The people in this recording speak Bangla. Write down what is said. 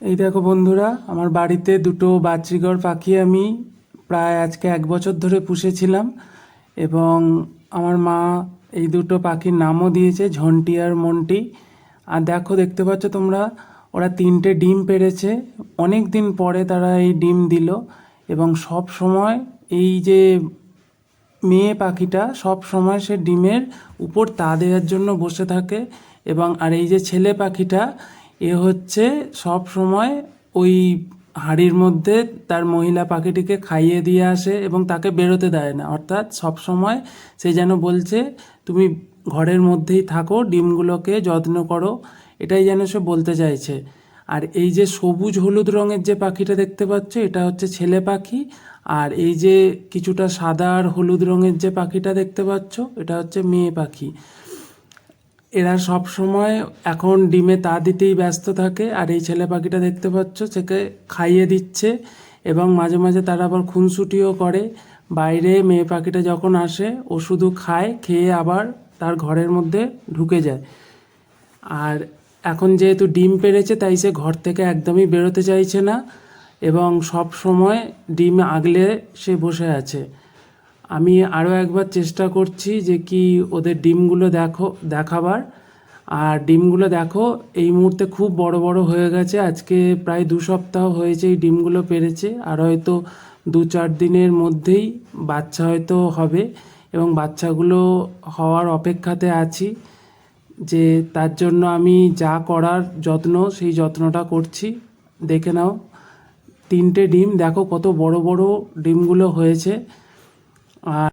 এই দেখো বন্ধুরা, আমার বাড়িতে দুটো বাচ্চিঘর পাখি আমি প্রায় আজকে 1 বছর ধরে পুষেছিলাম। এবং আমার মা এই দুটো পাখির নামও দিয়েছে ঝন্টি আর মন্টি। আর দেখো, দেখতে পাচ্ছ তোমরা, ওরা 3টে ডিম পেড়েছে। অনেক দিন পরে তারা এই ডিম দিল। এবং সব সময় এই যে মেয়ে পাখিটা সব সময় সে ডিমের উপর তা দেওয়ার জন্য বসে থাকে। এবং আর এই যে ছেলে পাখিটা, এ হচ্ছে সব সময় ওই হাঁড়ির মধ্যে তার মহিলা পাখিটিকে খাইয়ে দিয়ে আসে এবং তাকে বেরোতে দেয় না। অর্থাৎ সব সময় সে যেন বলছে, তুমি ঘরের মধ্যেই থাকো, ডিমগুলোকে যত্ন করো, এটাই যেন সে বলতে চাইছে। আর এই যে সবুজ হলুদ রঙের যে পাখিটা দেখতে পাচ্ছ, এটা হচ্ছে ছেলে পাখি। আর এই যে কিছুটা সাদা আর হলুদ রঙের যে পাখিটা দেখতে পাচ্ছ, এটা হচ্ছে মেয়ে পাখি। এরা সব সময় এখন ডিমে তা দিতেই ব্যস্ত থাকে। আর এই ছেলে পাখিটা দেখতে পাচ্ছ, সেকে খাইয়ে দিচ্ছে। এবং মাঝে মাঝে তারা আবার খুনসুটিও করে। বাইরে মেয়ে পাখিটা যখন আসে, ও শুধু খায়, খেয়ে আবার তার ঘরের মধ্যে ঢুকে যায়। আর এখন যেহেতু ডিম পেড়েছে, তাই সে ঘর থেকে একদমই বেরোতে চাইছে না এবং সব সময় ডিম আগলে সে বসে আছে। আমি আরও একবার চেষ্টা করছি যে কি ওদের ডিমগুলো দেখাবার। আর ডিমগুলো দেখো, এই মুহূর্তে খুব বড় বড় হয়ে গেছে। আজকে প্রায় 2 সপ্তাহ হয়েছে এই ডিমগুলো পেড়েছে। আর হয়তো 2-4 দিনের মধ্যেই বাচ্চা হয়তো হবে। এবং বাচ্চাগুলো হওয়ার অপেক্ষাতে আছি, যে তার জন্য আমি যা করার যত্ন, সেই যত্নটা করছি। দেখে নাও, 3টে ডিম দেখো কত বড় বড় ডিমগুলো হয়েছে। আর